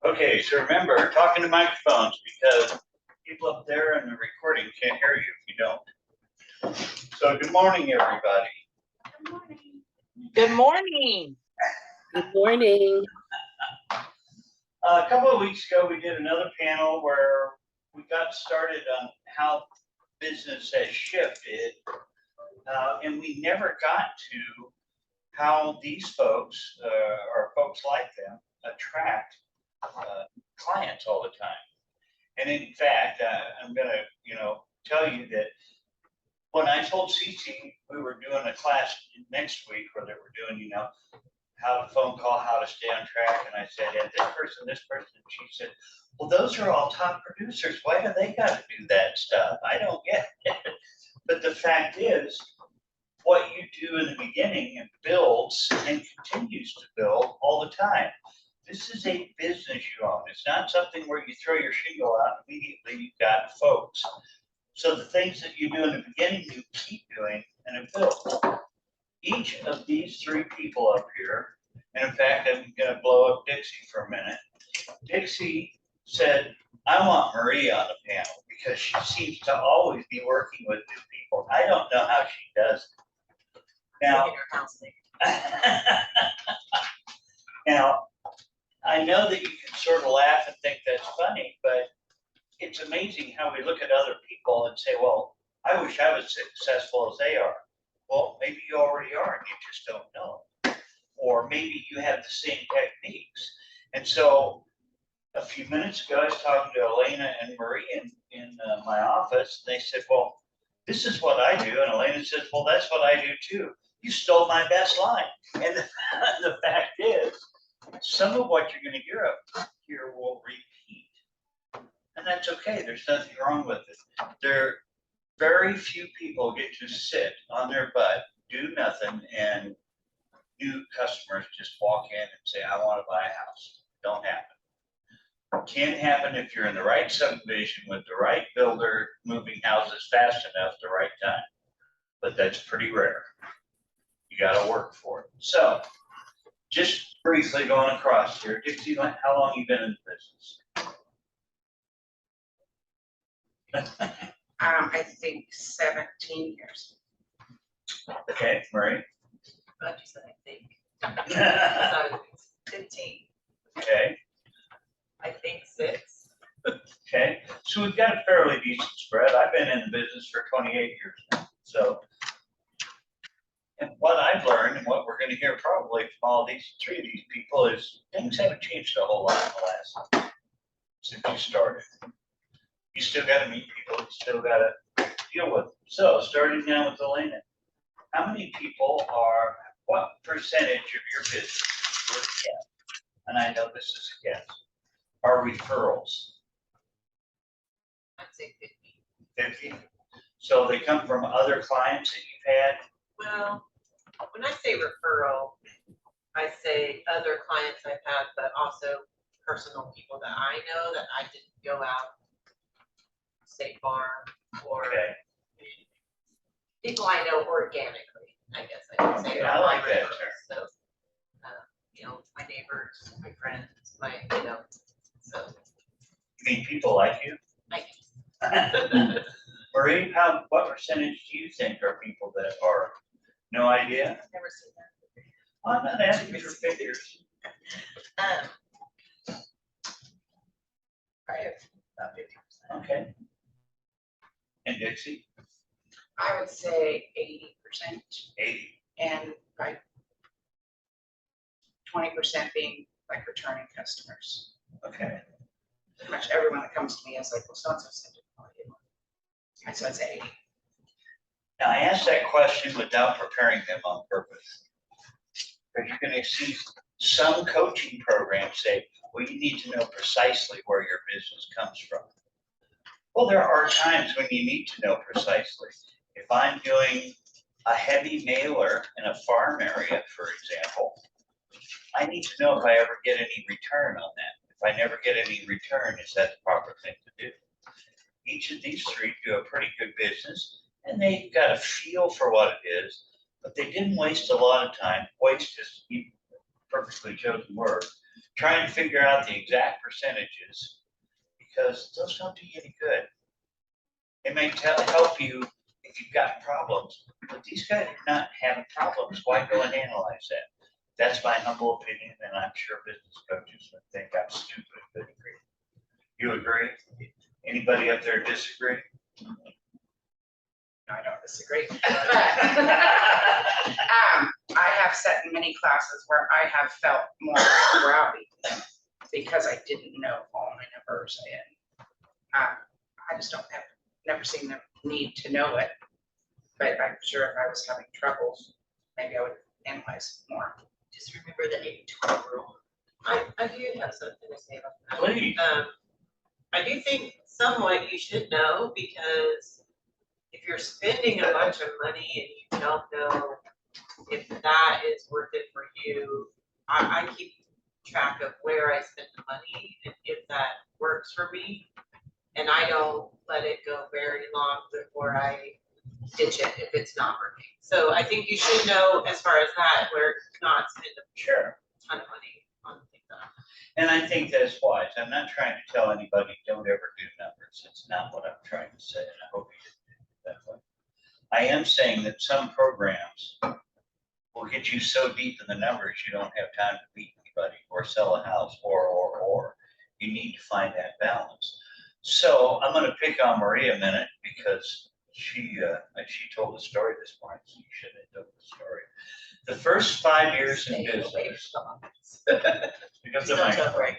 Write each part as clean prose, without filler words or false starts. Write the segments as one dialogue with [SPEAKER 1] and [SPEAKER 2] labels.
[SPEAKER 1] Okay, so remember, talking to microphones because people up there in the recording can't hear you if you don't. So good morning, everybody.
[SPEAKER 2] Good morning.
[SPEAKER 3] Good morning.
[SPEAKER 4] Good morning.
[SPEAKER 1] A couple of weeks ago, we did another panel where we got started on how business has shifted, and we never got to how these folks, or folks like them, attract clients all the time. And in fact, I'm going to, tell you that when I told Cece we were doing a class next week where they were doing, how to phone call, how to stay on track. And I said, yeah, this person, she said, well, those are all top producers. Why do they got to do that stuff? I don't get it. But the fact is, what you do in the beginning, it builds and continues to build all the time. This is a business you own. It's not something where you throw your shingle out and immediately you've got folks. So the things that you do in the beginning, you keep doing and it builds. Each of these three people up here, and in fact, I'm going to blow up Dixie for a minute. Dixie said, I want Marie on the panel because she seems to always be working with new people. I don't know how she does it. Now, I know that you can sort of laugh and think that's funny, but it's amazing how we look at other people and say, well, I wish I was successful as they are. Well, maybe you already are and you just don't know. Or maybe you have the same techniques. And so a few minutes ago, I was talking to Elena and Marie in my office. And they said, well, this is what I do. And Elena says, well, that's what I do too. You stole my best line. And the fact is, some of what you're going to hear up here will repeat. And that's okay. There's nothing wrong with it. Very few people get to sit on their butt, do nothing, and new customers just walk in and say, I want to buy a house. Don't happen. Can happen if you're in the right subdivision with the right builder moving houses fast enough at the right time. But that's pretty rare. You got to work for it. So just briefly going across here, Dixie, how long have you been in the business?
[SPEAKER 2] I think 17 years.
[SPEAKER 1] Okay, Marie.
[SPEAKER 2] But you said I think. 15.
[SPEAKER 1] Okay.
[SPEAKER 2] I think 6.
[SPEAKER 1] Okay, so we've got a fairly decent spread. I've been in the business for 28 years now. So, and what I've learned and what we're going to hear probably from all these three of these people is things haven't changed a whole lot in the last since you started. You still got to meet people. You still got to deal with them. So, starting now with Elena, how many people are? What percentage of your business is guess? And I know this is a guess. Are referrals?
[SPEAKER 2] I'd say 50.
[SPEAKER 1] 50. So they come from other clients that you've had?
[SPEAKER 5] Well, when I say referral, I say other clients I've had, but also personal people that I know that I didn't go out, State Farm, or
[SPEAKER 1] Okay.
[SPEAKER 5] people I know organically, I guess I could say.
[SPEAKER 1] Yeah, I like that
[SPEAKER 5] referrals. So, my neighbors, my friends, so.
[SPEAKER 1] You mean people like you?
[SPEAKER 5] I
[SPEAKER 1] Marie, what percentage do you think are people that are? No idea?
[SPEAKER 2] I've never seen that.
[SPEAKER 1] I'm not asking for figures.
[SPEAKER 2] Probably about 50%.
[SPEAKER 1] Okay. And Dixie?
[SPEAKER 2] I would say 80%,
[SPEAKER 1] 80.
[SPEAKER 2] and like 20% being like returning customers.
[SPEAKER 1] Okay.
[SPEAKER 2] Pretty much everyone that comes to me is like, well, so-and-so said to call you. So I'd say 80.
[SPEAKER 1] Now, I asked that question without preparing them on purpose. But you're going to see some coaching programs say, well, you need to know precisely where your business comes from. Well, there are times when you need to know precisely. If I'm doing a heavy mailer in a farm area, for example, I need to know if I ever get any return on that. If I never get any return, is that the proper thing to do? Each of these three do a pretty good business, and they've got a feel for what it is, but they didn't waste a lot of time. Waste is a perfectly chosen word, try and figure out the exact percentages, because those don't do you any good. They may help you if you've got problems, but these guys are not having problems. Why go and analyze that? That's my humble opinion, and I'm sure business coaches would think I'm stupid, but agree. You agree? Anybody up there disagree?
[SPEAKER 2] No, I don't disagree. I have sat in many classes where I have felt more rowdy because I didn't know all my numbers, and I just never seen the need to know it. But I'm sure if I was having troubles, maybe I would analyze more.
[SPEAKER 5] Just remember the 80-20 rule. I do have something to say about that.
[SPEAKER 1] Please.
[SPEAKER 5] I do think somewhat you should know, because if you're spending a bunch of money and you don't know if that is worth it for you, I keep track of where I spend the money and if that works for me. And I don't let it go very long before I ditch it if it's not working. So I think you should know, as far as that, where not spend a
[SPEAKER 1] Sure.
[SPEAKER 5] ton of money on things like that.
[SPEAKER 1] And I think that's wise. I'm not trying to tell anybody, don't ever do numbers. It's not what I'm trying to say, and I hope you didn't do it that way. I am saying that some programs will get you so deep in the numbers, you don't have time to meet anybody or sell a house or. You need to find that balance. So I'm gonna pick on Maria a minute because she told the story this morning, so you should have told the story. The first 5 years in business. Because of my.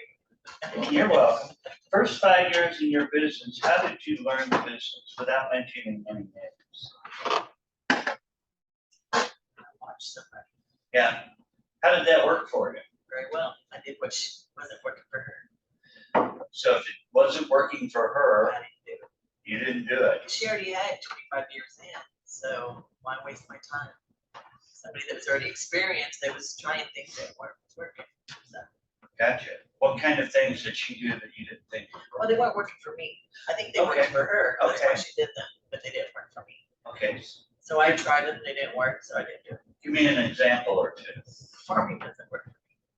[SPEAKER 1] You're welcome. First 5 years in your business, how did you learn the business without mentioning any names?
[SPEAKER 6] Watch somebody
[SPEAKER 1] Yeah. How did that work for you?
[SPEAKER 6] very well. I did what wasn't working for her.
[SPEAKER 1] So if it wasn't working for her,
[SPEAKER 6] I didn't do it.
[SPEAKER 1] you didn't do it.
[SPEAKER 6] She already had 25 years in, so why waste my time? Somebody that was already experienced, they was trying things that weren't working. So,
[SPEAKER 1] Gotcha. What kind of things did she do that you didn't think were
[SPEAKER 6] well, they weren't working for me. I think they
[SPEAKER 1] Okay.
[SPEAKER 6] worked for her. That's why
[SPEAKER 1] Okay.
[SPEAKER 6] she did them, but they didn't work for me.
[SPEAKER 1] okay?
[SPEAKER 6] So I tried them, they didn't work, so I didn't do it.
[SPEAKER 1] Give me an example or two.
[SPEAKER 6] Farming doesn't work.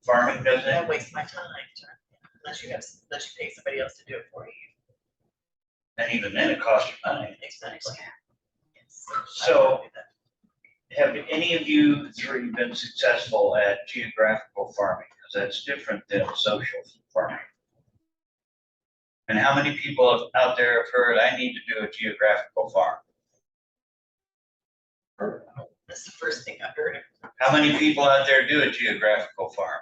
[SPEAKER 1] Farming
[SPEAKER 6] I
[SPEAKER 1] doesn't.
[SPEAKER 6] waste my time unless you pay somebody else to do it for you.
[SPEAKER 1] And even then, it costs you money.
[SPEAKER 6] Exactly. Yes.
[SPEAKER 1] So-
[SPEAKER 6] I don't do that.
[SPEAKER 1] Have any of you three been successful at geographical farming? Because that's different than social farming. And how many people out there have heard, I need to do a geographical farm?
[SPEAKER 6] That's the first thing I heard.
[SPEAKER 1] How many people out there do a geographical farm?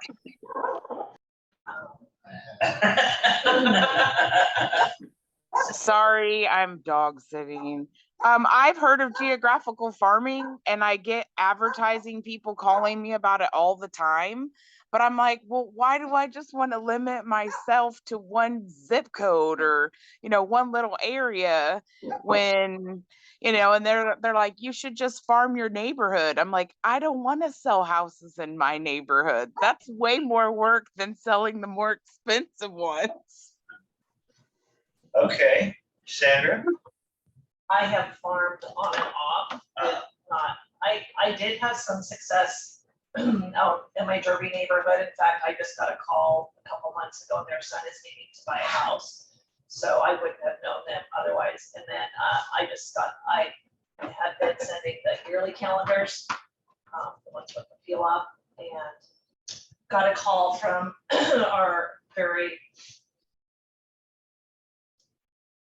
[SPEAKER 3] Sorry, I'm dog sitting. I've heard of geographical farming and I get advertising people calling me about it all the time. But I'm like, well, why do I just want to limit myself to one zip code or, one little area when, and they're like, you should just farm your neighborhood. I'm like, I don't want to sell houses in my neighborhood. That's way more work than selling the more expensive ones.
[SPEAKER 1] Okay, Sandra?
[SPEAKER 7] I have farmed on and off, but not, I did have some success out in my Derby neighborhood. In fact, I just got a call a couple months ago, and their son is needing to buy a house. So I wouldn't have known them otherwise. And then I had been sending the yearly calendars, the ones with the peel up, and got a call from our very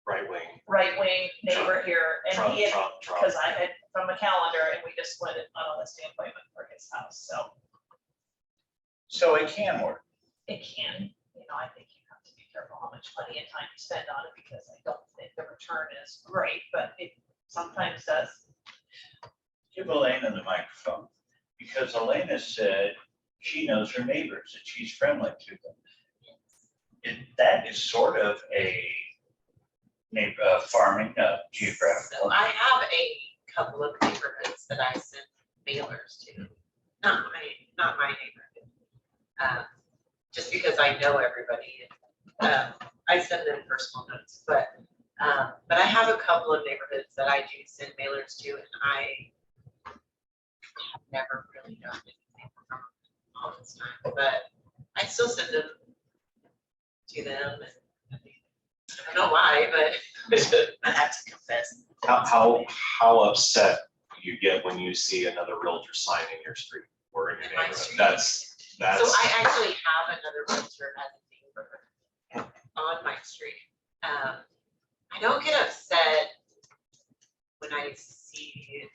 [SPEAKER 7] right-wing neighbor here, and he had, because I had from a calendar, and we just went on a listing appointment for his house,
[SPEAKER 1] So it can work.
[SPEAKER 7] it can, I think you have to be careful how much money and time you spend on it, because I don't think the return is great, but it sometimes does.
[SPEAKER 1] Give Elena the microphone, because Elena said she knows her neighbors and she's friendly to them. That is sort of a farming, geographical.
[SPEAKER 5] So I have a couple of neighborhoods that I send mailers to, not my neighborhood. Just because I know everybody, I send them personal notes, but I have a couple of neighborhoods that I do send mailers to, and I have never really done anything from all this time, but I I still send them to them. And I don't know why, but
[SPEAKER 6] I have to confess.
[SPEAKER 8] How upset you get when you see another realtor sign in your street or in your
[SPEAKER 5] In my
[SPEAKER 8] neighborhood?
[SPEAKER 5] street.
[SPEAKER 8] That's,
[SPEAKER 5] so I actually have another realtor as a neighbor on my street. I don't get upset when I see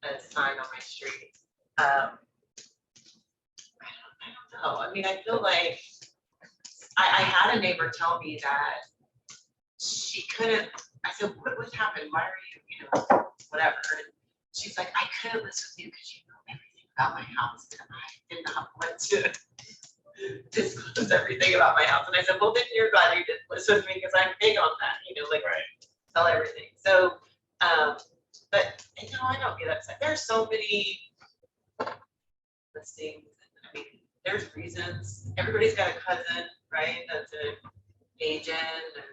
[SPEAKER 5] a sign on my street. I don't know. I mean, I feel like I had a neighbor tell me that she couldn't. I said, what happened? Why are you whatever? And she's like, I couldn't live with you because you know everything about my house, and I did not want to disclose everything about my house. And I said, well, then you're glad you didn't listen with me because I'm big on that, like tell everything. So, but I don't get upset. There's so many listings. I mean, there's reasons. Everybody's got a cousin, right? That's an agent and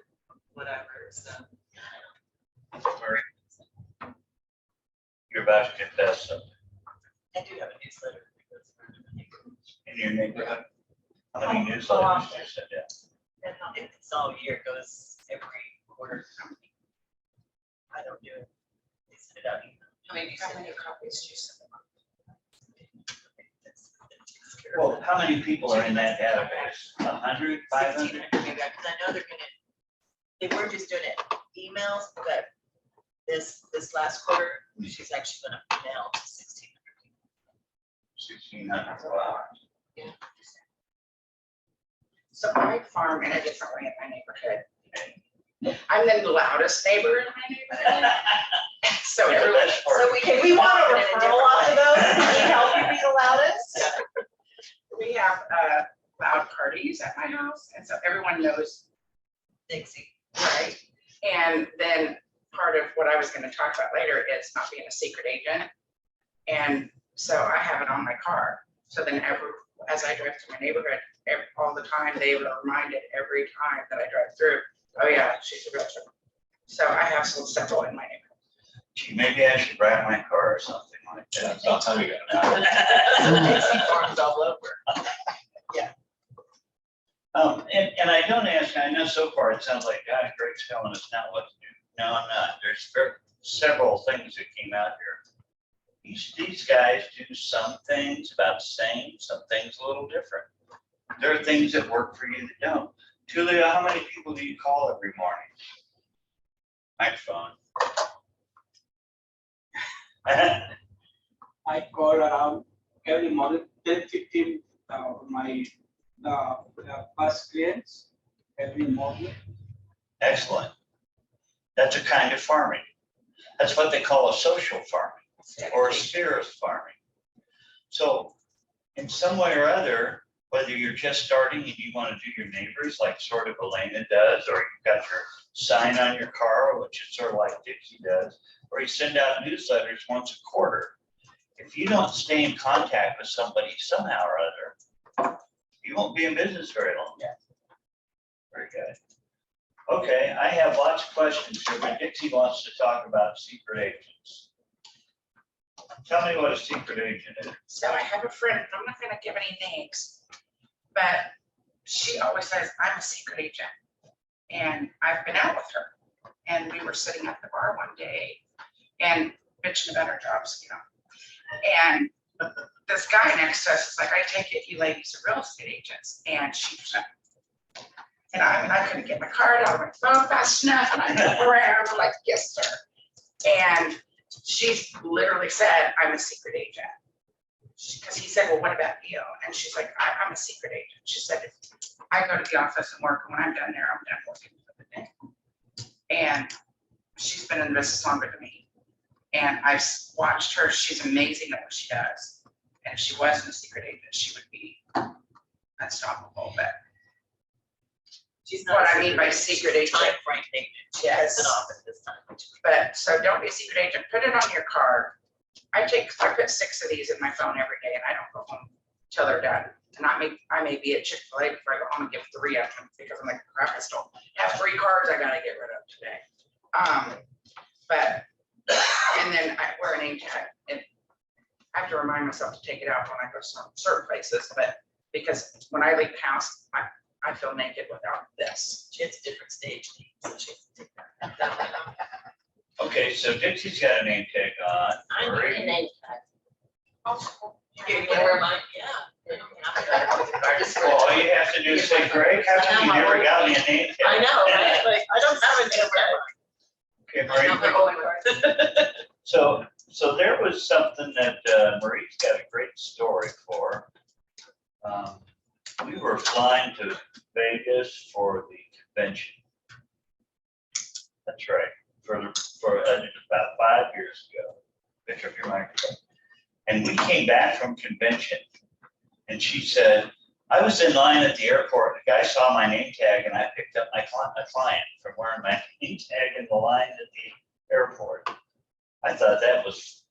[SPEAKER 5] whatever. So.
[SPEAKER 1] You're about to confess something
[SPEAKER 6] I do have a newsletter.
[SPEAKER 1] in your neighborhood. How many
[SPEAKER 7] Oh,
[SPEAKER 1] newsletters do you send out?
[SPEAKER 7] And,
[SPEAKER 6] It's all year, it goes every quarter. I don't do it. They send it out.
[SPEAKER 2] How many copies do you send them?
[SPEAKER 1] Well, how many people are in that database? 100, 500?
[SPEAKER 6] 1,600 maybe, because I know they're gonna, they were just doing it emails, but this last quarter, she's actually gonna mail to 1,600 people.
[SPEAKER 1] 1,600, wow.
[SPEAKER 2] So I farm in a different way in my neighborhood. I'm the loudest neighbor in my neighborhood. So
[SPEAKER 1] Yeah,
[SPEAKER 2] everyone,
[SPEAKER 1] that's part
[SPEAKER 2] so
[SPEAKER 1] of
[SPEAKER 2] we
[SPEAKER 1] it.
[SPEAKER 2] can.
[SPEAKER 7] if we want a
[SPEAKER 2] farm in
[SPEAKER 7] referral
[SPEAKER 2] different
[SPEAKER 7] off
[SPEAKER 2] way.
[SPEAKER 7] of those, can we help you be the loudest?
[SPEAKER 2] We have loud parties at my house, and so everyone knows,
[SPEAKER 6] Dixie.
[SPEAKER 2] right? And then part of what I was going to talk about later is not being a secret agent. And so I have it on my car. So then as I drive through my neighborhood, all the time, they were reminded every time that I drive through, oh yeah, she's a realtor. So I have several in my neighborhood.
[SPEAKER 1] Gee, maybe I should wrap my car or something like that.
[SPEAKER 8] I'll tell you that.
[SPEAKER 6] Dixie farms all over.
[SPEAKER 1] And I don't ask, I know so far it sounds like, gosh, Greg's telling us now what to do. No, I'm not. There's several things that came out here. These guys do some things about the same, some things a little different. There are things that work for you that don't. Julia, how many people do you call every morning? Microphone.
[SPEAKER 9] I call around every morning 10-15 my first clients every morning.
[SPEAKER 1] Excellent. That's a kind of farming. That's what they call a social farming or a spirit farming. So in some way or other, whether you're just starting and you want to do your neighbors like sort of Elena does, or you've got your sign on your car, which is sort of like Dixie does, or you send out newsletters once a quarter. If you don't stay in contact with somebody somehow or other, you won't be in business very long.
[SPEAKER 6] Yeah.
[SPEAKER 1] Very good. Okay, I have lots of questions here, but Dixie wants to talk about secret agents. Tell me what a secret agent is.
[SPEAKER 2] So I have a friend, I'm not gonna give any names, but she always says, I'm a secret agent. And I've been out with her. And we were sitting at the bar one day and bitching about our jobs, And this guy next to us is like, I take it you ladies are real estate agents. And she said, and I couldn't get my card out of my phone fast enough. And I looked around, I'm like, yes, sir. And she literally said, I'm a secret agent. Because he said, well, what about you? And she's like, I'm a secret agent. She said, I go to the office and work, and when I'm done there, I'm done working for the day. And she's been in the business longer than me. And I've watched her. She's amazing at what she does. And if she wasn't a secret agent, she would be unstoppable. But
[SPEAKER 6] She's
[SPEAKER 2] what
[SPEAKER 6] not.
[SPEAKER 2] I mean by secret agent.
[SPEAKER 6] Time frame agent. She has an office this time.
[SPEAKER 2] But so don't be a secret agent. Put it on your card. I put 6 of these in my phone every day, and I don't go home till they're done. And I may be at Chick-fil-A before I go home and give 3 of them because I'm like, crap, I still have 3 cards I gotta get rid of today. But and then I wear a name tag, and I have to remind myself to take it out when I go to certain places. But Because when I leave the house, I feel naked without this.
[SPEAKER 6] She has a different stage name, so she has to take that one off.
[SPEAKER 1] Okay, so Dixie's got a name tag on.
[SPEAKER 6] I need
[SPEAKER 1] Marie?
[SPEAKER 6] a name tag. You wanna wear mine? Yeah. I just-
[SPEAKER 1] Well, all you have to do is say, Greg, how come you never got me a name tag?
[SPEAKER 6] I know, right? Like, I don't have a name tag.
[SPEAKER 1] Okay,
[SPEAKER 6] I know my
[SPEAKER 1] Marie,
[SPEAKER 6] old card.
[SPEAKER 1] so there was something that Marie's got a great story for. We were flying to Vegas for the convention. That's right, for about 5 years ago. Pick up your microphone. And we came back from convention and she said, I was in line at the airport. The guy saw my name tag and I picked up my client from wearing my name tag in the line at the airport. I thought that was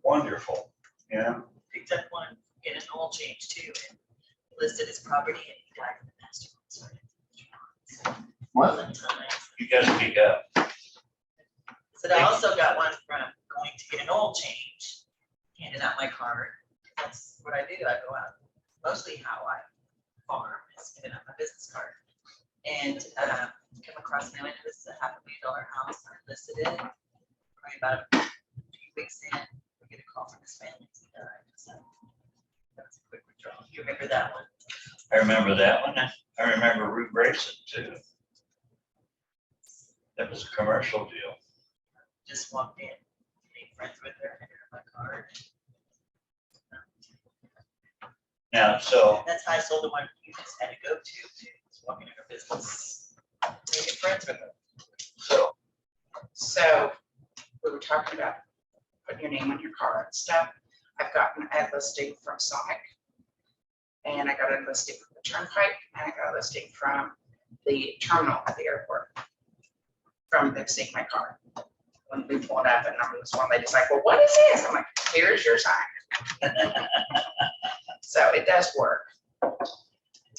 [SPEAKER 1] wonderful, you know?
[SPEAKER 6] Picked up one, get an oil change too, and listed as property and he died from the master.
[SPEAKER 1] What? You gotta speak up.
[SPEAKER 6] So I also got one from going to get an oil change, handing out my card. That's what I do. I go out, mostly how I farm is giving out my business card. And come across now, and this is a $500,000 house. I listed it. Probably about a few weeks in, we get a call from his family. He died. So that was a quick withdrawal. You remember that one?
[SPEAKER 1] I remember that one. I remember Root Racing too. That was a commercial deal.
[SPEAKER 6] Just walked in, made friends with her, handed her my card.
[SPEAKER 1] Now, so
[SPEAKER 6] That's how I sold the one you just had to go to walking in her business, making friends with her.
[SPEAKER 2] So we were talking about putting your name on your car and stuff. I've gotten a listing from Sonic. And I got a listing from the Turnpike, and I got a listing from the terminal at the airport. From them seeing my car. When we pulled up and number was one, they just like, well, what is this? I'm like, here's your sign. So it does work.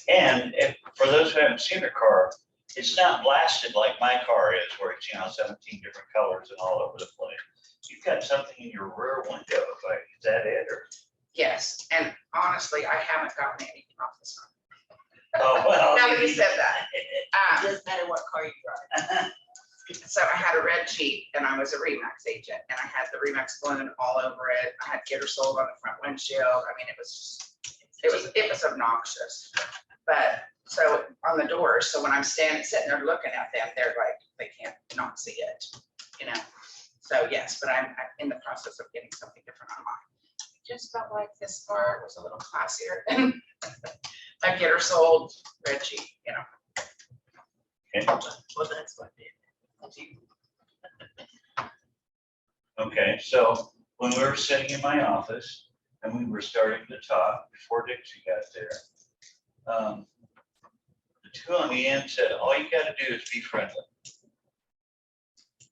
[SPEAKER 1] and if, for those who haven't seen a car, it's not blasted like my car is, where it's, 17 different colors and all over the place. You've got something in your rear window, like, is that it, or?
[SPEAKER 2] Yes, and honestly, I haven't gotten anything off the sign.
[SPEAKER 1] Oh, well.
[SPEAKER 2] Now that you said that.
[SPEAKER 6] It doesn't matter what car you drive.
[SPEAKER 2] So I had a red Jeep and I was a Remax agent and I had the Remax balloon all over it. I had Get Her Sold on the front windshield. I mean, it was obnoxious. But so on the doors, so when I'm sitting there looking at them, they're like, they can't not see it, So yes, but I'm in the process of getting something different on mine. Just felt like this car was a little classier than a Get Her Sold red Jeep,
[SPEAKER 1] Okay.
[SPEAKER 6] Well, that's what it is.
[SPEAKER 1] Okay, so when we were sitting in my office and we were starting to talk before Dixie got there, the two on the end said, all you gotta do is be friendly.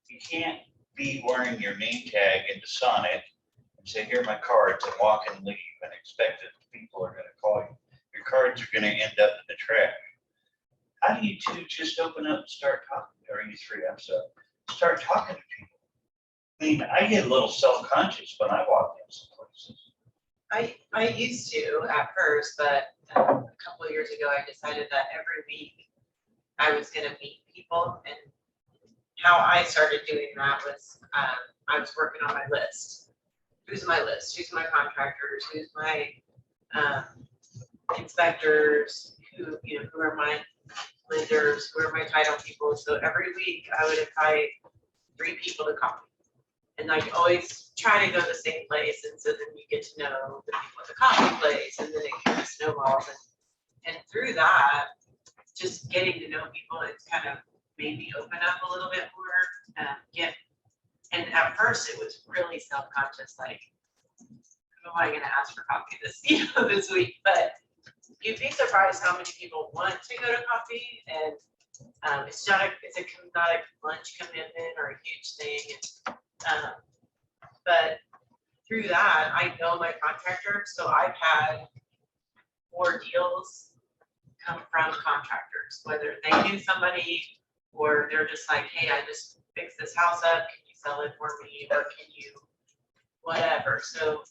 [SPEAKER 1] You can't be wearing your name tag into Sonic and say, here are my cards, and walk and leave and expect that people are gonna call you. Your cards are gonna end up in the trash. How do you two just open up and start talking? Or you three, I'm sorry, start talking to people? I mean, I get a little self-conscious when I walk in some places.
[SPEAKER 5] I used to at first, but a couple of years ago, I decided that every week I was gonna meet people, and how I started doing that was, I was working on my list. Who's my list? Who's my contractors? Who's my inspectors? Who are my lenders? Who are my title people? So every week I would invite 3 people to coffee. And I always try to go to the same place, and so then you get to know the people at the coffee place, and then it kind of snowballs. And through that, just getting to know people, it's kind of made me open up a little bit more. And at first, it was really self-conscious, like, who am I going to ask for coffee this week? But you'd be surprised how many people want to go to coffee, and it's not a lunch commitment or a huge thing. But through that, I know my contractor, so I've had 4 deals come from contractors, whether they knew somebody or they're just like, hey, I just fixed this house up, can you sell it for me, or can you whatever. So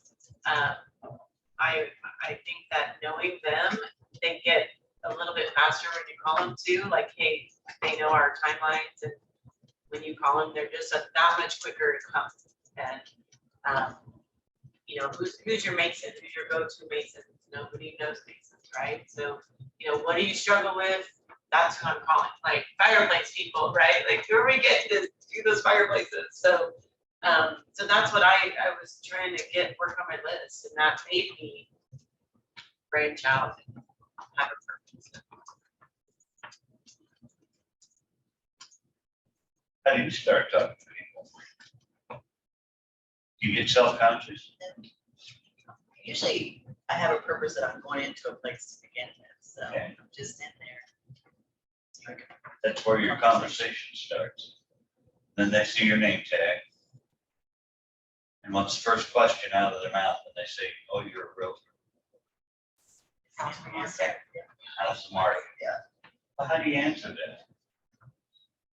[SPEAKER 5] I think that knowing them they get a little bit faster when you call them too, like, hey, they know our timelines, and when you call them, they're just that much quicker to come. And, you know, who's your Mason, who's your go-to Mason? Nobody knows Masons, right? So, you know, what do you struggle with? That's who I'm calling, like fireplace people, right? Like, who are we getting to do those fireplaces? So, so that's what I was trying to work on my list, and that made me brainchild and have a purpose.
[SPEAKER 1] How do you start talking to people? Do you get self-conscious?
[SPEAKER 6] Usually I have a purpose that I'm going into a place to begin with, so
[SPEAKER 1] Okay.
[SPEAKER 6] I'm just in there.
[SPEAKER 1] That's where your conversation starts. Then they see your name tag. And what's the first question out of their mouth? And they say, oh, you're a realtor.
[SPEAKER 6] How's the market?
[SPEAKER 1] How's the market?
[SPEAKER 6] Yeah.
[SPEAKER 1] Well, how do you answer that?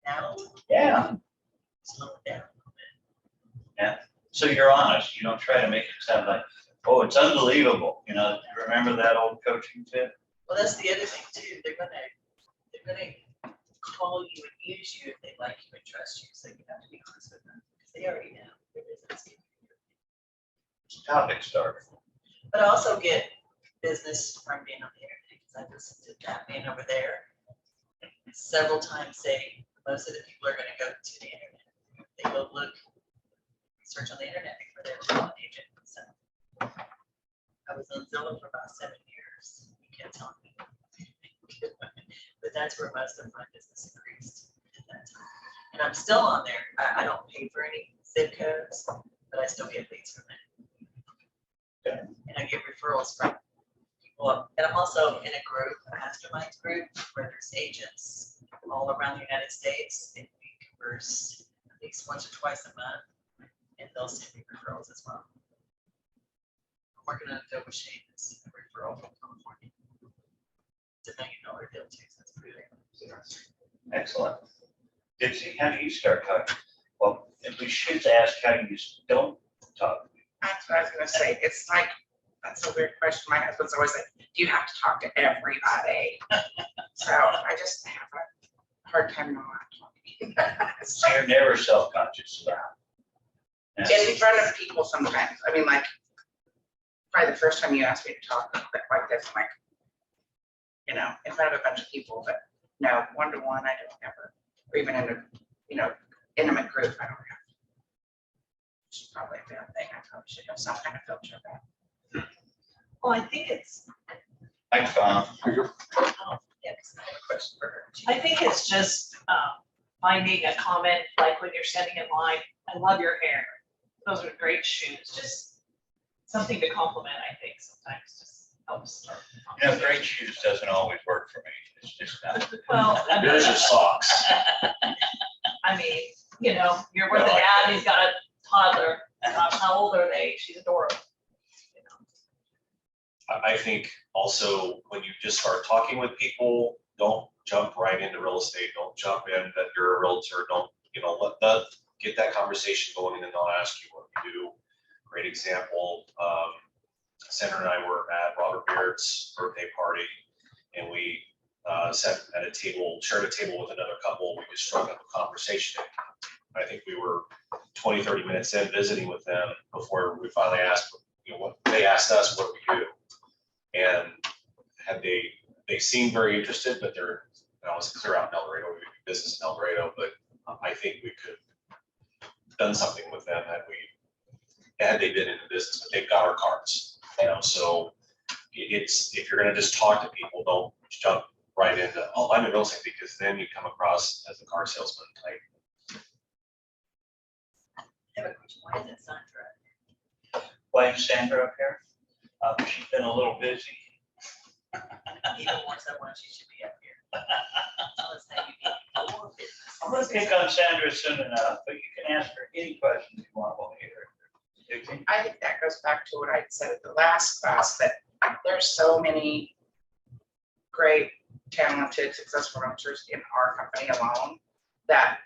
[SPEAKER 6] Now,
[SPEAKER 1] Yeah.
[SPEAKER 6] slow it down.
[SPEAKER 1] So you're honest. You don't try to make it sound like, oh, it's unbelievable. You know, remember that old coaching tip?
[SPEAKER 6] Well, that's the other thing too. They're gonna call you and use you if they like you and trust you. So you have to be honest with them because they already know their business.
[SPEAKER 1] Topic starter.
[SPEAKER 6] But I also get business from being on the internet because I listened to that man over there several times say most of the people are gonna go to the internet. They go look, search on the internet before they ever call an agent. So I was on Zillow for about 7 years. You can't tell me. But that's where most of my business increased at that time. And I'm still on there. I don't pay for any zip codes, but I still get leads from it. And I get referrals from people. And I'm also in a group, a mastermind group, where there's agents all around the United States. And we converse at least once or twice a month. And they'll send me referrals as well. I'm working on a deal with Shane, it's a referral from California. It's $1 million deal too, so that's pretty big.
[SPEAKER 1] Excellent. Dixie, how do you start talking? Well, if we should ask how you don't talk.
[SPEAKER 2] That's what I was gonna say. It's like, that's a weird question. My husband's always like, do you have to talk to everybody? So I just have a hard time not talking.
[SPEAKER 1] So you're never self-conscious.
[SPEAKER 2] Get in front of people sometimes. I mean, like, probably the first time you asked me to talk like this, I'm like, you know, in front of a bunch of people, but no, one-to-one, I don't ever, or even in a, you know, intimate group, I don't have. It's probably a bad thing. I probably should have some kind of filter that.
[SPEAKER 7] Well, I think it's,
[SPEAKER 1] I found.
[SPEAKER 6] Oh, yeah, 'cause I have a question for her.
[SPEAKER 7] I think it's just finding a comment, like when you're standing in line, I love your hair. Those are great shoes. Just something to compliment, I think, sometimes just helps start. the
[SPEAKER 1] You know,
[SPEAKER 7] conversation.
[SPEAKER 1] great shoes doesn't always work for me. It's just not.
[SPEAKER 7] Well, I mean,
[SPEAKER 8] There's your socks.
[SPEAKER 7] I mean, you know, you're with
[SPEAKER 1] No,
[SPEAKER 7] a
[SPEAKER 1] I-
[SPEAKER 7] dad, he's got a toddler. Gosh, how old are they? She's adorable. You know.
[SPEAKER 8] I think also when you just start talking with people, don't jump right into real estate. Don't jump in that you're a realtor. Don't, you know, get that conversation going and then they'll ask you what you do. Great example. Senator and I were at Robert Beard's birthday party and we sat at a table, shared a table with another couple. We just struck up a conversation. I think we were 20, 30 minutes in visiting with them before we finally asked, you know, what they asked us, what we do. And had they seemed very interested, but they're, you know, because they're out in El Dorado, we do business in El Dorado, but I think we could have done something with them had they been in the business, but they've got our cards, you know, so it's, if you're gonna just talk to people, don't jump right into, oh, I'm in real estate, because then you come across as a car salesman type.
[SPEAKER 6] I have a question. Why is it Sandra?
[SPEAKER 1] Why is Sandra up here? She's been a little busy.
[SPEAKER 6] Even more so when she should be up here. So let's say you need more business.
[SPEAKER 1] I'm gonna pick on Sandra soon enough, but you can ask her any questions you want while you're here. Dixie?
[SPEAKER 2] I think that goes back to what I said at the last class, that there's so many great, talented, successful realtors in our company alone that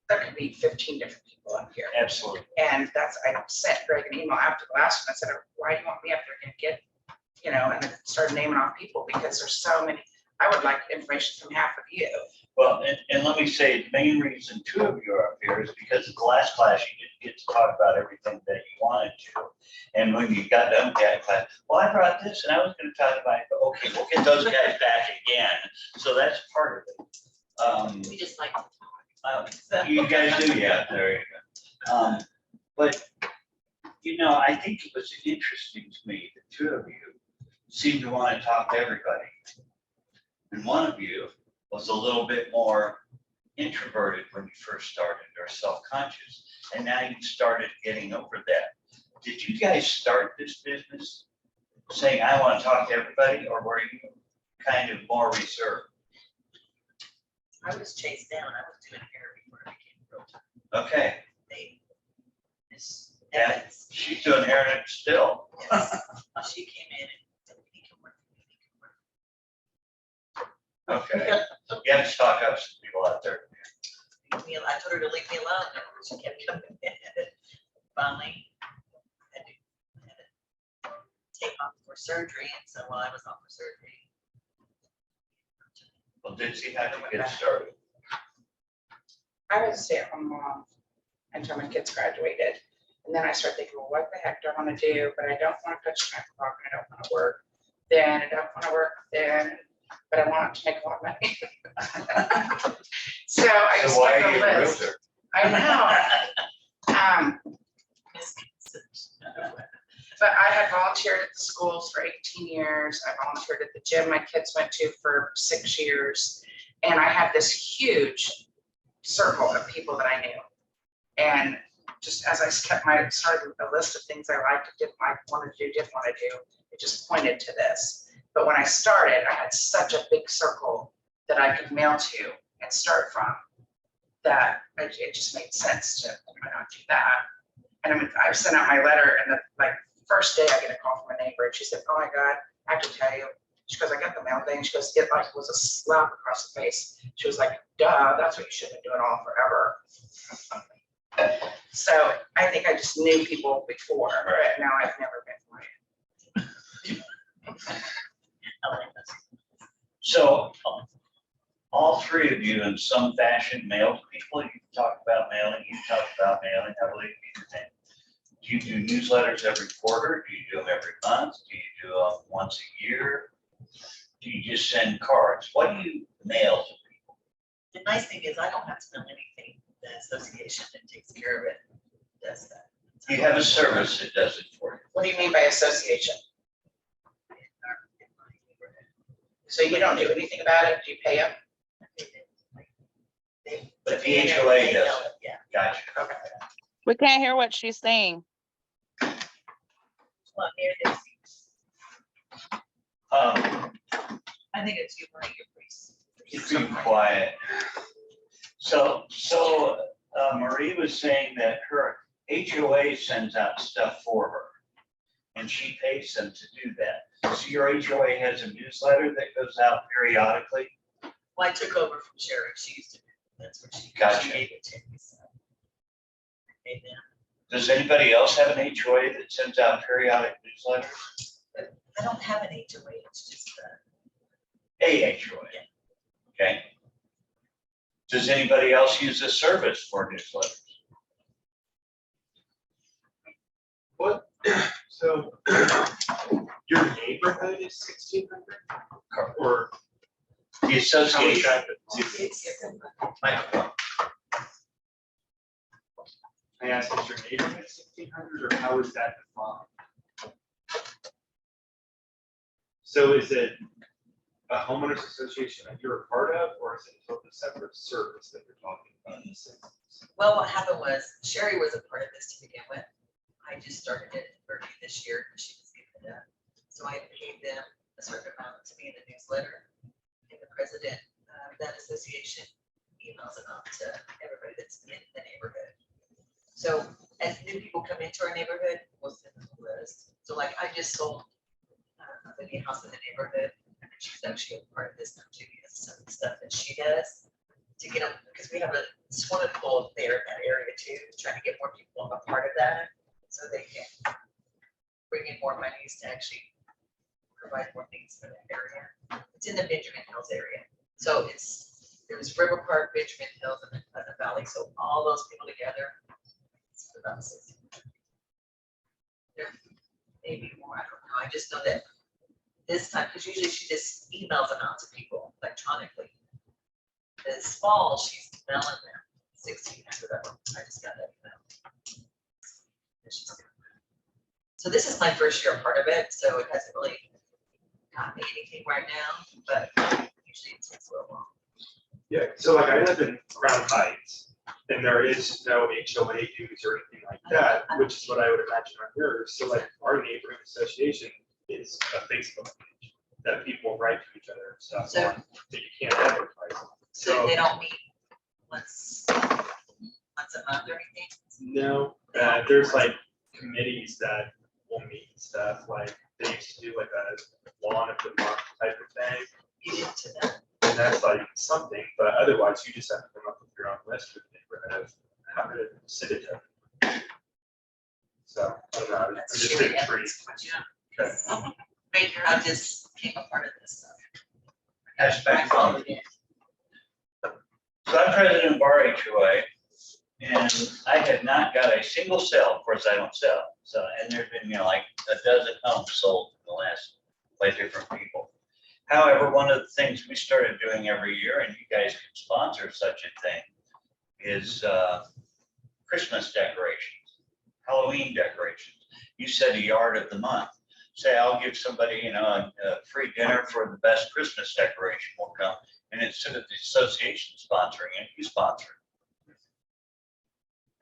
[SPEAKER 2] there could be 15 different people up here.
[SPEAKER 1] Absolutely.
[SPEAKER 2] And that's, I sent Greg an email after the last one. I said, why do you want me up there? Can you get you know, and then started naming off people because there's so many. I would like information from half of you.
[SPEAKER 1] Well, and let me say, the main reason two of you are up here is because at the last class, you didn't get to talk about everything that you wanted to. And when you got done with that class, well, I brought this and I was gonna talk about it, but okay, we'll get those guys back again. So that's part of it.
[SPEAKER 5] We just like to talk.
[SPEAKER 1] You guys do, yeah, there you go. But, you know, I think it was interesting to me, the two of you seemed to want to talk to everybody. And one of you was a little bit more introverted when you first started, or self-conscious, and now you've started getting over that. Did you guys start this business saying, I want to talk to everybody, or were you kind of more reserved?
[SPEAKER 6] I was chased down. I was doing hair before I became a realtor.
[SPEAKER 1] Okay,
[SPEAKER 6] They, Miss
[SPEAKER 1] Yeah.
[SPEAKER 6] Evans,
[SPEAKER 1] she's doing hair still.
[SPEAKER 6] yes, she came in and said, we can work, we can work.
[SPEAKER 1] Okay, you have to stock up some people out there.
[SPEAKER 6] I told her to leave me alone, and she kept coming in, and finally, I had to take off for surgery, and so while I was off for surgery.
[SPEAKER 1] Well, did she have to get started?
[SPEAKER 2] I was a stay-at-home mom until my kids graduated. And then I started thinking, well, what the heck do I want to do? But I don't want to touch my clock, and I don't want to work. Then I don't want to work then, but I want to make a lot of money. So I just
[SPEAKER 1] So why
[SPEAKER 2] made
[SPEAKER 1] are you
[SPEAKER 2] a
[SPEAKER 1] a
[SPEAKER 2] list.
[SPEAKER 1] realtor?
[SPEAKER 2] I know. But I had volunteered at the schools for 18 years. I volunteered at the gym my kids went to for 6 years. And I had this huge circle of people that I knew. And just as I started with a list of things I liked, didn't like, wanted to do, didn't want to do, it just pointed to this. But when I started, I had such a big circle that I could mail to and start from, that it just made sense to, why not do that? And I mean, I sent out my letter, and the first day I get a call from a neighbor, and she said, oh my God, I have to tell you. She goes, I got the mail thing. She goes, it like was a slap across the face. She was like, duh, that's what you should have been doing all forever. So I think I just knew people before, but now I've never been quiet.
[SPEAKER 1] So all three of you in some fashion mail to people. You talk about mailing, I believe you do. Do you do newsletters every quarter? Do you do them every month? Do you do them once a year? Do you just send cards? What do you mail to people?
[SPEAKER 6] The nice thing is I don't have to know anything. The association that takes care of it does that.
[SPEAKER 1] You have a service that does it for you.
[SPEAKER 2] What do you mean by association? So you don't do anything about it? Do you pay them?
[SPEAKER 1] But the HOA does it.
[SPEAKER 6] Yeah.
[SPEAKER 1] Gotcha.
[SPEAKER 2] Okay.
[SPEAKER 3] We can't hear what she's saying.
[SPEAKER 6] Well, here it is. I think it's you, Marie, your priest.
[SPEAKER 1] Be quiet. So Marie was saying that her HOA sends out stuff for her, and she pays them to do that. So your HOA has a newsletter that goes out periodically?
[SPEAKER 6] Well, I took over from Sherry. She used to, that's what she
[SPEAKER 1] Gotcha.
[SPEAKER 6] gave it to me, so. I paid them.
[SPEAKER 1] Does anybody else have an HOA that sends out periodic newsletters?
[SPEAKER 6] But I don't have an HOA, it's just,
[SPEAKER 1] A HOA. Okay. Does anybody else use this service for newsletters?
[SPEAKER 10] What, so your neighborhood is 1,600 or
[SPEAKER 1] The
[SPEAKER 10] how many
[SPEAKER 1] association.
[SPEAKER 10] traffic?
[SPEAKER 6] it's,
[SPEAKER 1] Microphone.
[SPEAKER 10] I asked, is your neighborhood 1,600 or how is that defined? So is it a homeowners association that you're a part of, or is it a totally separate service that you're talking about in this instance?
[SPEAKER 6] well, what happened was Sherry was a part of this to begin with. I just started it early this year because she was giving it up. So I paid them a certain amount to be in the newsletter. And the president of that association emails it out to everybody that's in the neighborhood. So as new people come into our neighborhood, we'll send them a list. So like I just sold a new house in the neighborhood, and she's actually a part of this now too, because some of the stuff that she does to get them, because we have a swimming pool there in that area too, trying to get more people a part of that, so they can bring in more monies to actually provide more things for that area. It's in the Benjamin Hills area. So there's River Park, Benjamin Hills, and then Pleasant Valley. So all those people together, it's about 60. There may be more, I don't know. I just know that this time, because usually she just emails them out to people electronically. This fall, she's mailing them 1,600 of them. I just got that email. And she's doing that. So this is my first year part of it, so it hasn't really got me anything right now, but usually it takes a little while.
[SPEAKER 10] Yeah, so like I live in Crown Heights, and there is no HOA dues or anything like that, which is what I would imagine on yours. So like our neighborhood association is a Facebook page that people write to each other and stuff
[SPEAKER 6] So-
[SPEAKER 10] on, that you can't advertise on.
[SPEAKER 6] So they don't meet once a month or anything?
[SPEAKER 10] No, there's like committees that will meet and stuff, like they used to do like a lawn of the month type of thing.
[SPEAKER 6] Get into that.
[SPEAKER 10] And that's like something, but otherwise you just have to come up with your own list of neighborhood of how to send it to them. So, I don't know, I'm
[SPEAKER 6] That's
[SPEAKER 10] just
[SPEAKER 6] really
[SPEAKER 10] intrigued. Okay.
[SPEAKER 6] Baker, I just became a part of this stuff.
[SPEAKER 1] Hashtag
[SPEAKER 6] I followed it.
[SPEAKER 1] So I'm president of Bar HOA, and I have not got a single sale. Of course, I don't sell. So, and there's been, like a dozen homes sold in the last by different people. However, one of the things we started doing every year, and you guys can sponsor such a thing, is Christmas decorations, Halloween decorations. You set a yard of the month. Say, I'll give somebody, a free dinner for the best Christmas decoration will come. And instead of the association sponsoring it, you sponsor it.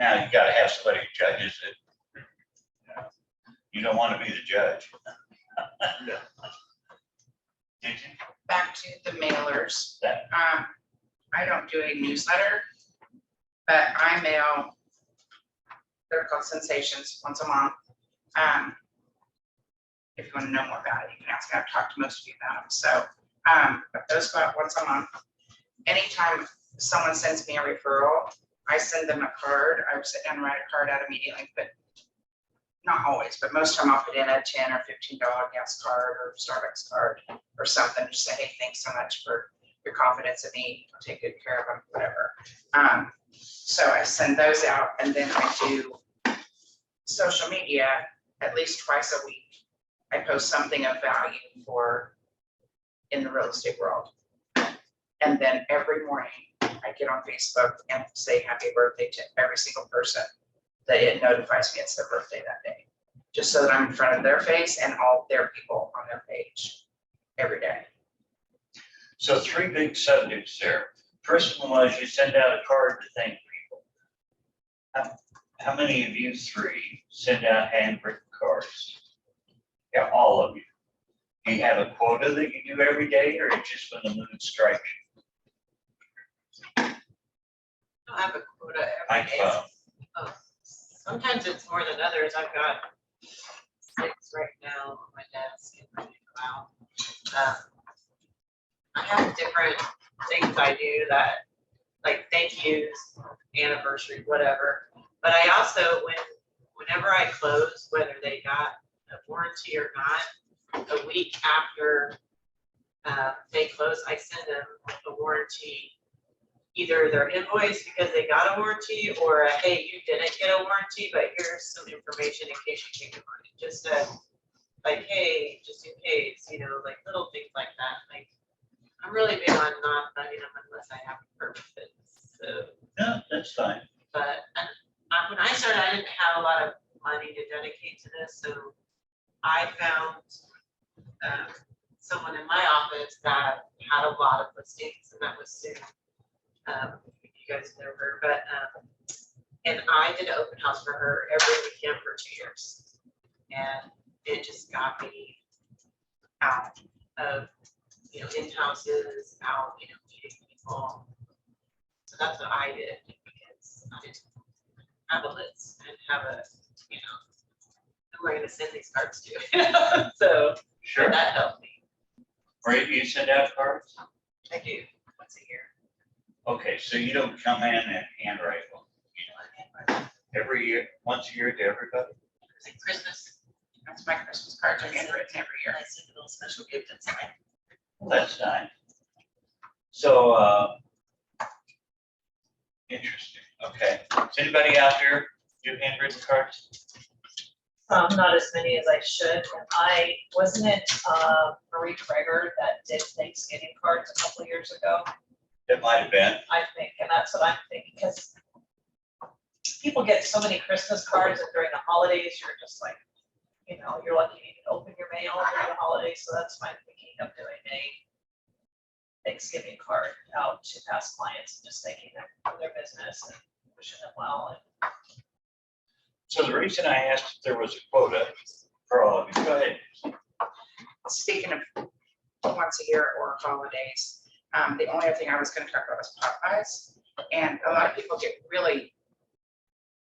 [SPEAKER 1] Now, you gotta have somebody who judges it. You don't want to be the judge. Did you?
[SPEAKER 2] Back to the mailers.
[SPEAKER 1] That-
[SPEAKER 2] I don't do a newsletter, but I mail, they're called Sensations once a month. If you want to know more about it, you can ask me. I've talked to most of you about them. So, but those go out once a month. Anytime someone sends me a referral, I send them a card. I would sit down and write a card out immediately, but not always, but most of the time I'll put in a $10 or $15 gas card or Starbucks card or something. Just say, hey, thanks so much for your confidence in me. I'll take good care of them, whatever. So I send those out, and then I do social media at least twice a week. I post something of value in the real estate world. And then every morning I get on Facebook and say happy birthday to every single person that it notifies me it's their birthday that day. Just so that I'm in front of their face and all their people on their page every day.
[SPEAKER 1] So 3 big subjects there. First one was you send out a card to thank people. How many of you 3 send out handwritten cards? Yeah, all of you. Do you have a quota that you do every day, or it's just when the mood strikes you?
[SPEAKER 5] I don't have a quota
[SPEAKER 1] I
[SPEAKER 5] every day. Oh, sometimes it's more than others. I've got 6 right now on my desk and ready to go out. I have different things I do that, like thank yous, anniversary, whatever. But I also, whenever I close, whether they got a warranty or not, a week after they close, I send them a warranty, either their invoice because they got a warranty, or a, hey, you didn't get a warranty, but here's some information in case you change your mind. Just like, hey, just in case, like little things like that. Like, I'm really big on not bugging them unless I have a purpose. So,
[SPEAKER 1] No, that's fine.
[SPEAKER 5] but when I started, I didn't have a lot of money to dedicate to this, so I found someone in my office that had a lot of listings, and that was Sue. You guys know her, but and I did an open house for her every weekend for 2 years, and it just got me out of in houses, out meeting people. So that's what I did, because I didn't have a list and have a who am I going to send these cards to? So
[SPEAKER 1] Sure.
[SPEAKER 5] that helped me.
[SPEAKER 1] Right, you send out cards?
[SPEAKER 5] I do once a year.
[SPEAKER 1] Okay, so you don't come in and handwrite them? Every year, once a year to everybody?
[SPEAKER 5] It's like Christmas.
[SPEAKER 2] That's my Christmas cards are handwritten every year.
[SPEAKER 6] I send a little special gift inside.
[SPEAKER 1] That's nice. So, interesting. Okay. Does anybody out there do handwritten cards?
[SPEAKER 7] Not as many as I should. Wasn't it Marie Kreger that did Thanksgiving cards a couple of years ago?
[SPEAKER 1] It might have been.
[SPEAKER 7] I think, and that's what I'm thinking, because people get so many Christmas cards and during the holidays, you're just like, you know, you're lucky you can open your mail during the holidays, so that's my thinking of doing a Thanksgiving card out to past clients, and just thanking them for their business and wishing them well. And
[SPEAKER 1] So the reason I asked if there was a quota for all of you, go ahead.
[SPEAKER 2] Speaking of once a year or holidays, the only other thing I was gonna talk about was Popeyes. And a lot of people get really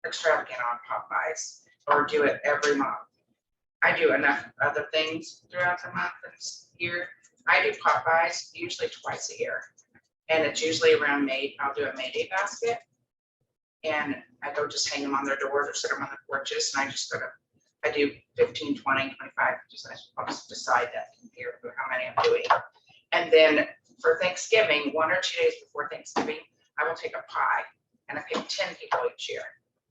[SPEAKER 2] extravagant on Popeyes or do it every month. I do enough other things throughout the month and year. I do Popeyes usually twice a year. And it's usually around May. I'll do a May Day basket. And I go just hang them on their doors or sit them on the porches, and I just I do 15, 20, 25, I'll just decide that here for how many I'm doing. And then for Thanksgiving, 1 or 2 days before Thanksgiving, I will take a pie, and I pick 10 people each year.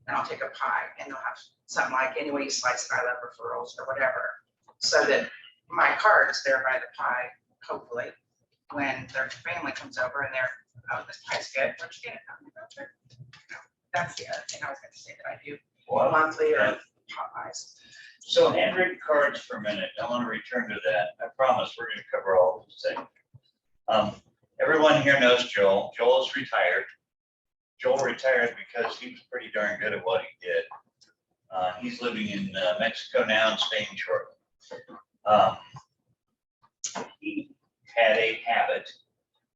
[SPEAKER 2] And I'll take a pie, and they'll have something like, any way you slice it, I love referrals or whatever. So that my card's there by the pie, hopefully, when their family comes over and they're, oh, this pie's good, where'd you get it? No, that's the other thing I was gonna say that I do monthly or Popeyes.
[SPEAKER 1] So handwritten cards for a minute. I want to return to that. I promise we're going to cover all these things. Everyone here knows Joel. Joel is retired. Joel retired because he was pretty darn good at what he did. He's living in Mexico now and staying shortly. He had a habit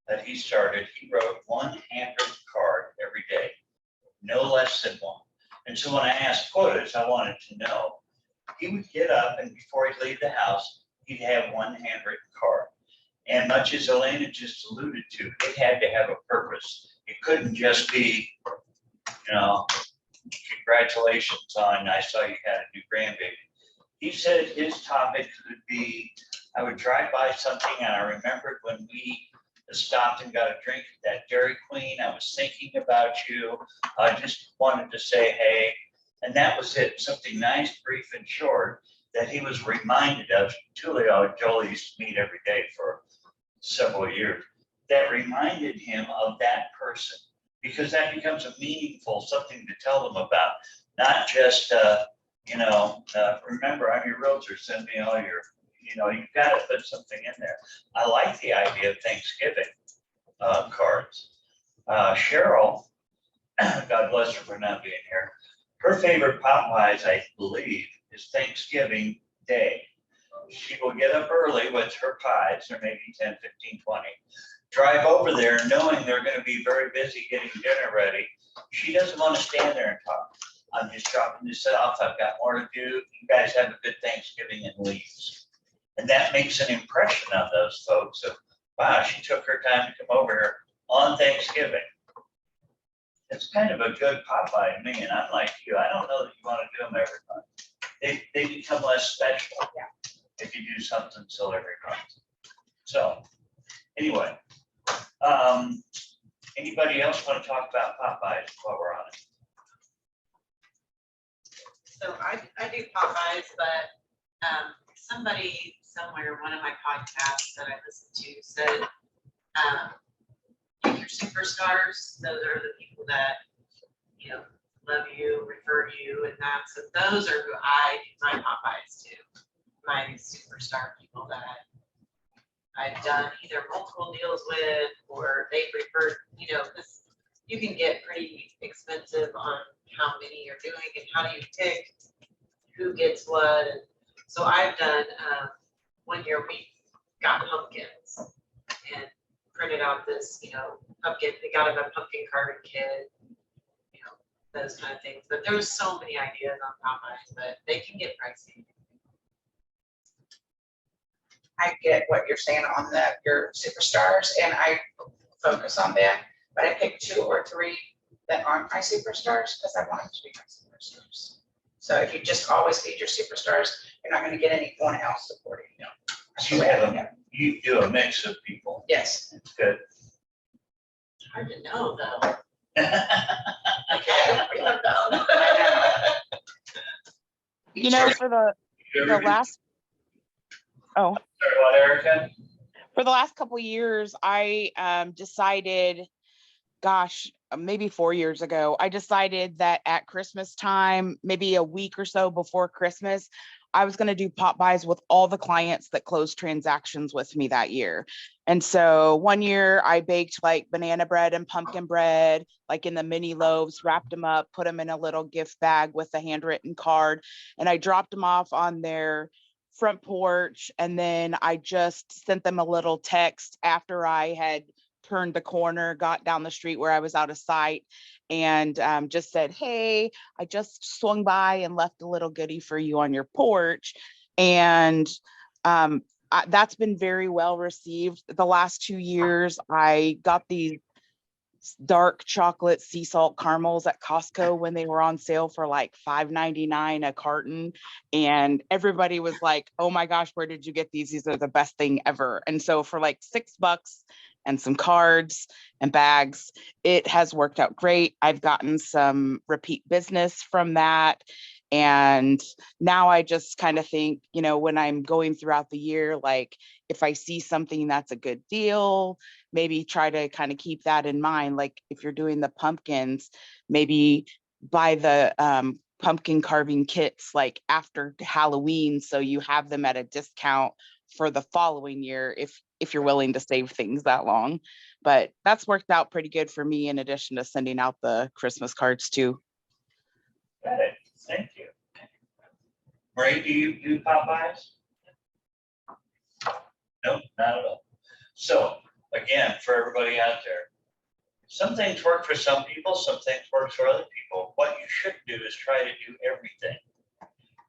[SPEAKER 1] that he started. He wrote one handwritten card every day, no less than one. And so when I asked quotas, I wanted to know, he would get up and before he'd leave the house, he'd have one handwritten card. And much as Elena just alluded to, it had to have a purpose. It couldn't just be, you know, congratulations on, I saw you had a new grandbaby. He said his topic could be, I would drive by something and I remembered when we stopped and got a drink at that Dairy Queen. I was thinking about you. I just wanted to say, hey, and that was it. Something nice, brief and short that he was reminded of. Tulio and Joel used to meet every day for several years. That reminded him of that person because that becomes a meaningful something to tell them about. Not just, remember, I'm your realtor, send me all your, you've got to put something in there. I like the idea of Thanksgiving cards. Cheryl, God bless her for not being here. Her favorite Popeyes, I believe, is Thanksgiving Day. She will get up early with her pies, or maybe 10, 15, 20, drive over there knowing they're going to be very busy getting dinner ready. She doesn't want to stand there and talk. I'm just dropping this off. I've got more to do. You guys have a good Thanksgiving and leaves. And that makes an impression on those folks of, wow, she took her time to come over here on Thanksgiving. It's kind of a good Popeye to me, and I'm like you. I don't know that you want to do them every month. They become less special if you do something so every month. So anyway, anybody else want to talk about Popeyes while we're on it?
[SPEAKER 5] So I do Popeyes, but somebody somewhere, one of my podcasts that I listened to said, pick your superstars. Those are the people that, love you, refer you, and that. So those are who I do my Popeyes to, my superstar people that I've done either multiple deals with or they've referred, because you can get pretty expensive on how many you're doing and how do you pick who gets what. And so I've done, one year we got pumpkins and printed out this, pumpkin, they got him a pumpkin carving kit, those kind of things. But there's so many ideas on Popeyes, but they can get pricey.
[SPEAKER 2] I get what you're saying on your superstars, and I focus on them, but I pick 2 or 3 that aren't my superstars because I want them to be my superstars. So if you just always feed your superstars you're not gonna get anyone else supporting you. That's the
[SPEAKER 1] You
[SPEAKER 2] way I
[SPEAKER 1] have
[SPEAKER 2] look at it.
[SPEAKER 1] you do a mix of people.
[SPEAKER 2] Yes.
[SPEAKER 1] It's good.
[SPEAKER 5] Hard to know, though.
[SPEAKER 6] We don't know.
[SPEAKER 3] You know, for the last, oh,
[SPEAKER 1] Sorry, what, Erica?
[SPEAKER 3] for the last couple of years, I decided, gosh, maybe 4 years ago, I decided that at Christmas time, maybe a week or so before Christmas, I was going to do pop buys with all the clients that closed transactions with me that year. And so one year I baked like banana bread and pumpkin bread, like in the mini loaves, wrapped them up, put them in a little gift bag with a handwritten card, and I dropped them off on their front porch. And then I just sent them a little text after I had turned the corner, got down the street where I was out of sight, and just said, hey, I just swung by and left a little goodie for you on your porch. And that's been very well received. The last 2 years, I got these dark chocolate sea salt caramels at Costco when they were on sale for like $5.99 a carton. And everybody was like, oh my gosh, where did you get these? These are the best thing ever. And so for like $6 and some cards and bags, it has worked out great. I've gotten some repeat business from that. And now I just kind of think, you know, when I'm going throughout the year, like if I see something that's a good deal, maybe try to kind of keep that in mind. Like if you're doing the pumpkins, maybe buy the pumpkin carving kits like after Halloween, so you have them at a discount for the following year if you're willing to save things that long. But that's worked out pretty good for me, in addition to sending out the Christmas cards too.
[SPEAKER 1] Got it. Thank you. Marie, do you do Popeyes? Nope, not at all. So again, for everybody out there, some things work for some people, some things work for other people. What you should do is try to do everything.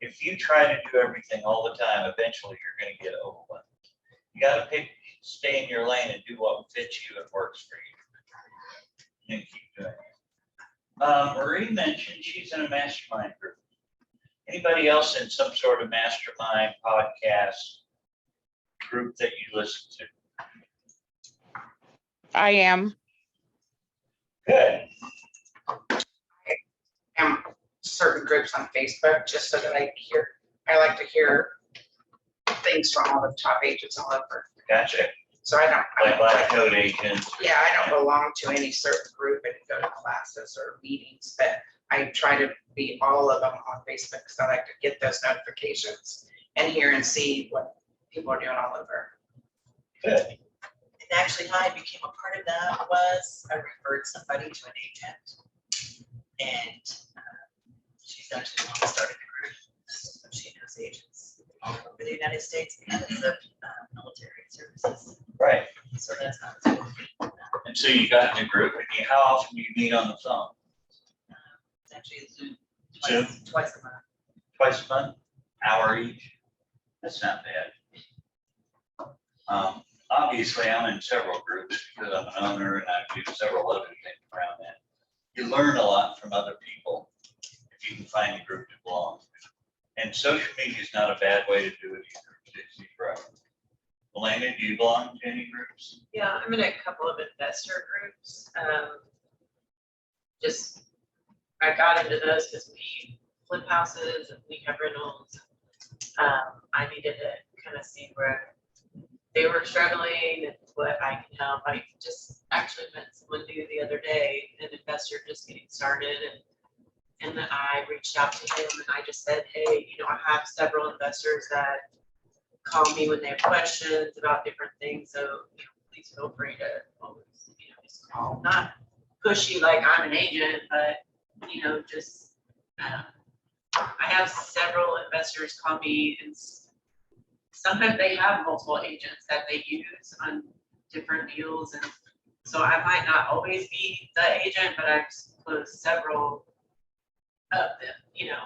[SPEAKER 1] If you try to do everything all the time, eventually you're going to get overwhelmed. You got to stay in your lane and do what fits you and works for you. And keep doing it. Marie mentioned she's in a mastermind group. Anybody else in some sort of mastermind podcast group that you listen to?
[SPEAKER 3] I am.
[SPEAKER 1] Good.
[SPEAKER 2] am certain groups on Facebook just so that I like to hear things from all the top agents all over.
[SPEAKER 1] Gotcha.
[SPEAKER 2] So I
[SPEAKER 1] Like
[SPEAKER 2] don't,
[SPEAKER 1] black code agents.
[SPEAKER 2] yeah, I don't belong to any certain group and go to classes or meetings, but I try to be all of them on Facebook because I like to get those notifications and hear and see what people are doing all over.
[SPEAKER 1] Good.
[SPEAKER 6] And actually, how I became a part of that was I referred somebody to an agent. And she's actually the one that started the group. So she knows agents all over the United States and the military services.
[SPEAKER 1] Right.
[SPEAKER 6] So that's how it's going.
[SPEAKER 1] And so you got in a group, and how often do you meet on the phone?
[SPEAKER 6] It's actually a Zoom.
[SPEAKER 1] Zoom?
[SPEAKER 6] Twice a month.
[SPEAKER 1] Twice a month, hour each? That's not bad. Obviously, I'm in several groups because I'm an owner and I do several other things around that. You learn a lot from other people if you can find a group to belong to. And social media is not a bad way to do it either. It's right. Elena, do you belong to any groups?
[SPEAKER 5] Yeah, I'm in a couple of investor groups. Just, I got into those because we flip houses and we have rentals. I needed to kind of see where they were struggling and what I can help. I just actually met someone new the other day, an investor just getting started, and I reached out to him and I just said, hey, you know, I have several investors that call me when they have questions about different things. So, you know, please feel free to always, you know, just call. Not pushy like I'm an agent, but, you know, just, I have several investors call me, and sometimes they have multiple agents that they use on different deals. And so I might not always be the agent, but I've closed several of them, you know,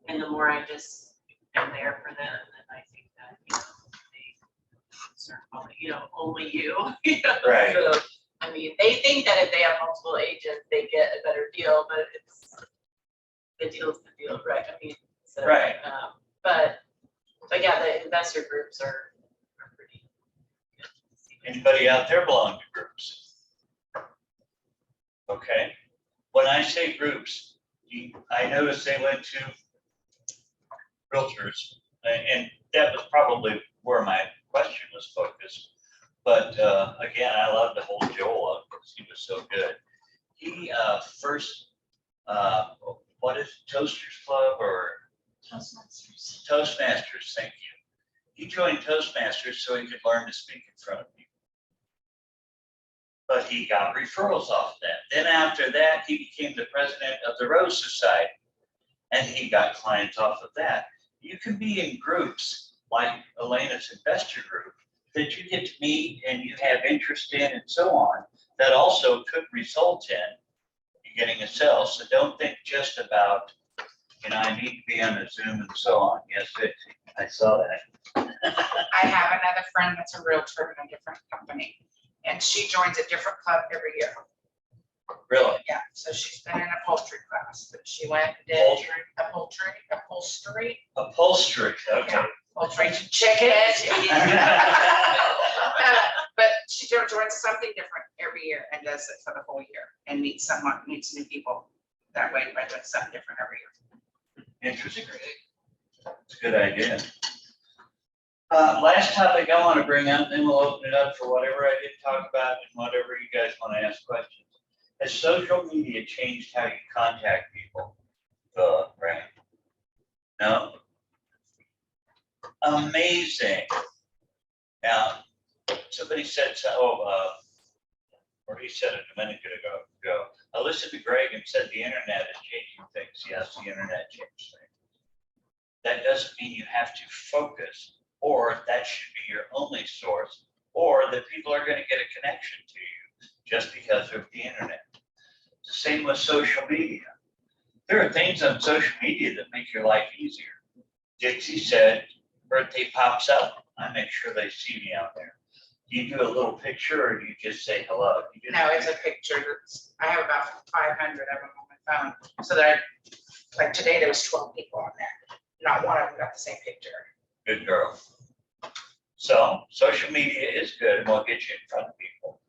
[SPEAKER 5] and the more I just am there for them, then I think that, you know, they start calling, you know, only you. You know?
[SPEAKER 1] Right.
[SPEAKER 5] So, I mean, they think that if they have multiple agents, they get a better deal, but it's, the deal's the deal, right? I mean, so,
[SPEAKER 1] Right.
[SPEAKER 5] But But yeah, the investor groups are pretty good.
[SPEAKER 1] Anybody out there belong to groups? Okay, when I say groups, I noticed they went to realtors, and that was probably where my question was focused. But again, I love to hold Joel up because he was so good. He first, what is it, Toasters Club or?
[SPEAKER 5] Toastmasters.
[SPEAKER 1] Toastmasters, thank you. He joined Toastmasters so he could learn to speak in front of people. But he got referrals off that. Then after that, he became the president of the Rose Society, and he got clients off of that. You can be in groups like Elena's investor group that you get to meet and you have interest in and so on, that also could result in you getting a sale. So don't think just about, I need to be on a Zoom and so on. Yes, I saw that.
[SPEAKER 2] I have another friend that's a realtor in a different company, and she joins a different club every year.
[SPEAKER 1] Really?
[SPEAKER 2] Yeah, so she's been in a poultry class, but she went and did upholstery,
[SPEAKER 1] Upholstery, okay.
[SPEAKER 2] poultry chickens. But she joins something different every year and does it for the whole year and meets new people that way by doing something different every year.
[SPEAKER 1] Interesting. It's a good idea. Last topic I want to bring up, then we'll open it up for whatever I did talk about and whatever you guys want to ask questions. Has social media changed how you contact people? Right? No? Amazing. Now, somebody said, or he said it a minute ago. I listened to Greg and said the internet is changing things. Yes, the internet changed things. That doesn't mean you have to focus, or that should be your only source, or that people are going to get a connection to you just because of the internet. The same with social media. There are things on social media that make your life easier. Dixie said, birthday pops up, I make sure they see me out there. Do you do a little picture or do you just say hello?
[SPEAKER 2] No, it's a picture. I have about 500 of them on my phone. So that like today, there was 12 people on there. Not one of them got the same picture.
[SPEAKER 1] Good girl. So social media is good and will get you in front of people.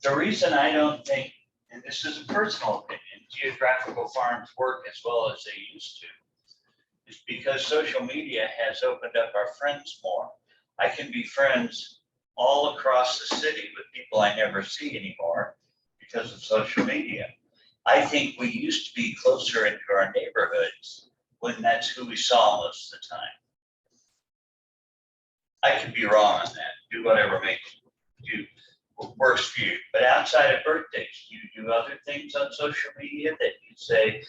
[SPEAKER 1] The reason I don't think, and this is a personal opinion, geographical farms work as well as they used to, is because social media has opened up our friends more. I can be friends all across the city with people I never see anymore because of social media. I think we used to be closer into our neighborhoods when that's who we saw most of the time. I could be wrong on that. Do whatever makes you works for you. But outside of birthdays, you do other things on social media that you say,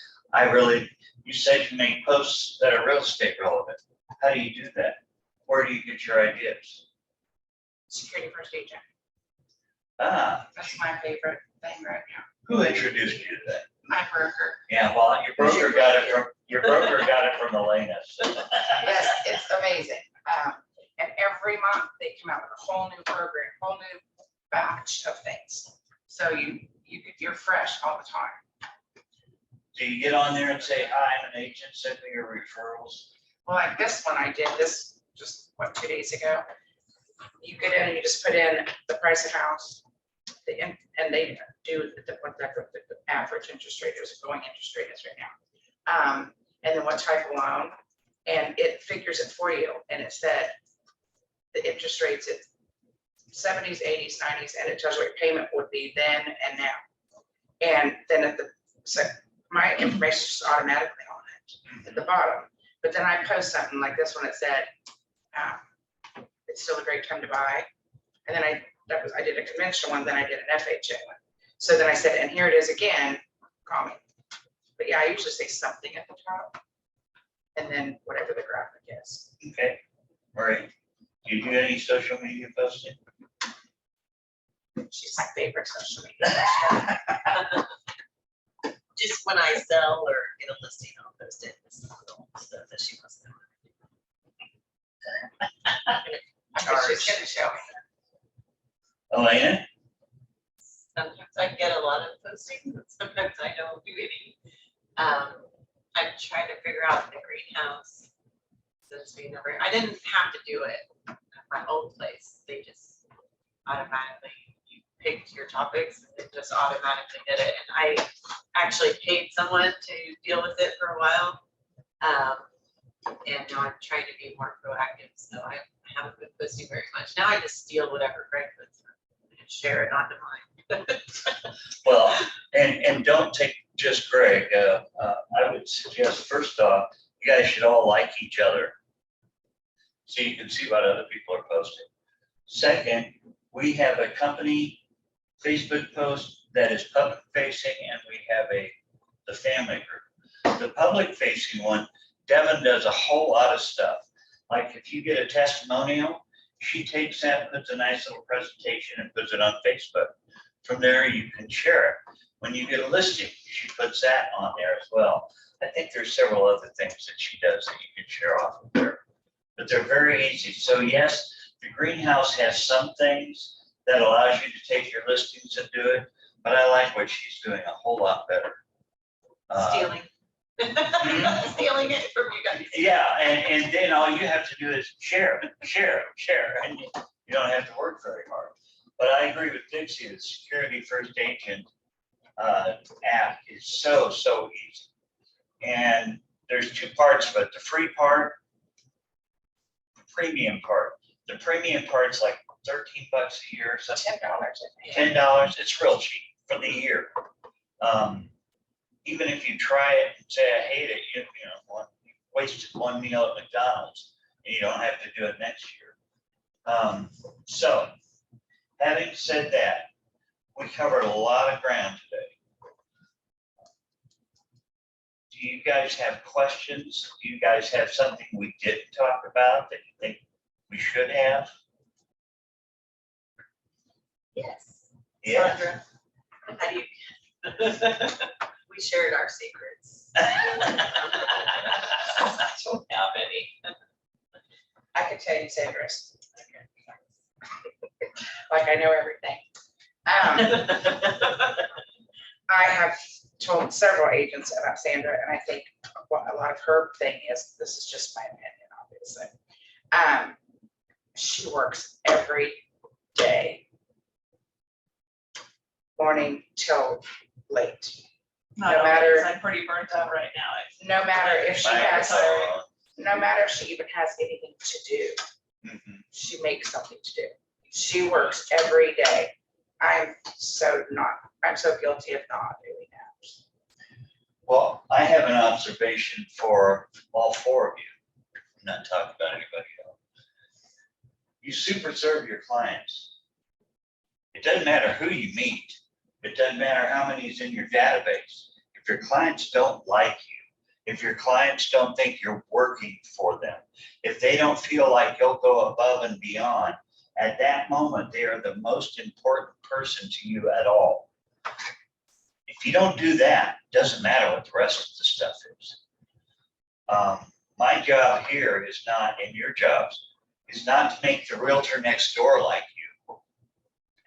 [SPEAKER 1] you said you make posts that are real estate relevant. How do you do that? Where do you get your ideas?
[SPEAKER 2] Security first agent.
[SPEAKER 1] Ah,
[SPEAKER 2] That's my favorite thing right now.
[SPEAKER 1] who introduced you to that?
[SPEAKER 2] My broker.
[SPEAKER 1] Yeah, well, your broker got it from Elena.
[SPEAKER 2] Yes, it's amazing. And every month they come out with a whole new program, whole new batch of things. So you're fresh all the time.
[SPEAKER 1] Do you get on there and say, hi, I'm an agent, send me your referrals?
[SPEAKER 2] Well, like this one, I did this just 2 days ago. You get in and you just put in the price of house, and they do what the average interest rate is, going interest rate is right now. And then what type of loan, and it figures it for you. And it said the interest rates at 70s, 80s, 90s, and it tells you what your payment would be then and now. And then so my information is just automatically on it at the bottom. But then I post something like this one, it said, it's still a great time to buy. And then I did a conventional one, then I did an FHA one. So then I said, and here it is again, call me. But yeah, I usually say something at the top and then whatever the graphic is.
[SPEAKER 1] Okay, Marie, do you do any social media posting?
[SPEAKER 2] She's my favorite social media.
[SPEAKER 6] Just when I sell or get a listing, I'll post it. This is the stuff that she must know.
[SPEAKER 2] I know she's gonna show me.
[SPEAKER 1] Elena?
[SPEAKER 5] Sometimes I get a lot of postings, and sometimes I don't do any. I'm trying to figure out the greenhouse Since we never, I didn't have to do it at my old place. They just automatically, you picked your topics and it just automatically did it. And I actually paid someone to deal with it for a while. And now I'm trying to be more proactive, so I haven't been posting very much. Now I just steal whatever Greg puts and share it onto mine.
[SPEAKER 1] Well, and don't take just Greg. I would suggest, first off, you guys should all like each other, so you can see what other people are posting. Second, we have a company Facebook post that is public facing, and we have the family group. The public facing one, Devin does a whole lot of stuff. Like if you get a testimonial, she takes that, puts a nice little presentation and puts it on Facebook. From there, you can share it. When you get a listing, she puts that on there as well. I think there's several other things that she does that you can share off of there, but they're very easy. So yes, the greenhouse has some things that allows you to take your listings and do it, but I like what she's doing a whole lot better.
[SPEAKER 5] Stealing. Stealing it from you guys.
[SPEAKER 1] Yeah, and then all you have to do is share, and you don't have to work very hard. But I agree with Dixie, the Security First Agent app is so easy. And there's two parts of it, the free part, the premium part. The premium part's like $13 a year, or something. $10, it's real cheap for the year. Even if you try it and say, I hate it, you wasted one meal at McDonald's and you don't have to do it next year. So having said that, we covered a lot of ground today. Do you guys have questions? Do you guys have something we didn't talk about that you think we should have?
[SPEAKER 5] Yes.
[SPEAKER 1] Yeah.
[SPEAKER 5] Sandra, how do you? We shared our secrets. I don't have any.
[SPEAKER 2] I can tell you, Sandra's. Like I know everything. I have told several agents about Sandra, and I think what a lot of her thing is, this is just my opinion, obviously. She works every day, morning till late. No matter,
[SPEAKER 7] I'm pretty burnt out right now.
[SPEAKER 2] no matter if she has, no matter if she even has anything to do, she makes something to do. She works every day. I'm so guilty of not doing that.
[SPEAKER 1] Well, I have an observation for all four of you. I'm not talking about anybody else. You super serve your clients. It doesn't matter who you meet. It doesn't matter how many is in your database. If your clients don't like you, if your clients don't think you're working for them, if they don't feel like you'll go above and beyond, at that moment, they are the most important person to you at all. If you don't do that, it doesn't matter what the rest of the stuff is. My job here is not, and your jobs, is not to make the realtor next door like you.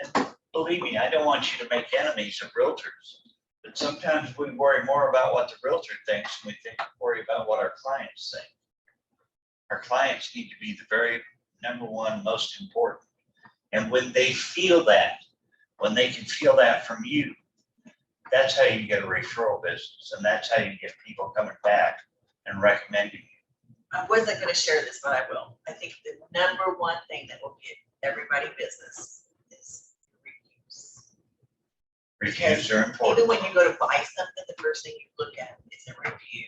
[SPEAKER 1] And believe me, I don't want you to make enemies of realtors. But sometimes we worry more about what the realtor thinks than we worry about what our clients think. Our clients need to be the very number one most important. And when they feel that, when they can feel that from you, that's how you get a referral business, and that's how you get people coming back and recommending you.
[SPEAKER 6] I wasn't gonna share this, but I will. I think the number one thing that will get everybody business is reviews.
[SPEAKER 1] Reviews are important.
[SPEAKER 6] Even when you go to buy something, the first thing you look at is a review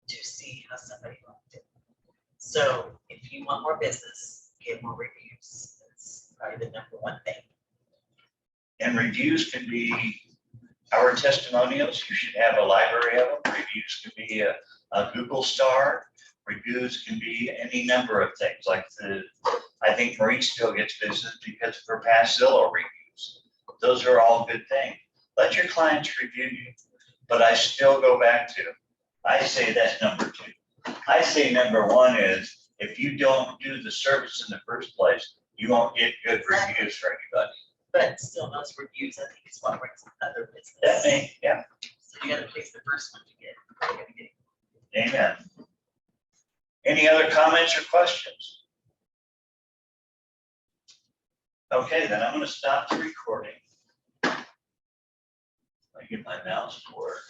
[SPEAKER 6] to see how somebody liked it. So if you want more business, get more reviews. That's probably the number one thing.
[SPEAKER 1] And reviews can be our testimonials. You should have a library of them. Reviews can be a Google star. Reviews can be any number of things. Like I think Marie still gets business because of her past Zillow reviews. Those are all good things. Let your clients review you. But I still go back to, I say that's number two. I say number one is, if you don't do the service in the first place, you won't get good reviews for anybody.
[SPEAKER 6] But still, those reviews, I think, is what brings other business.
[SPEAKER 1] Definitely, yeah.
[SPEAKER 6] So you gotta please the first one you get.
[SPEAKER 1] Amen. Any other comments or questions? Okay, then I'm gonna stop the recording. I get my mouse to work.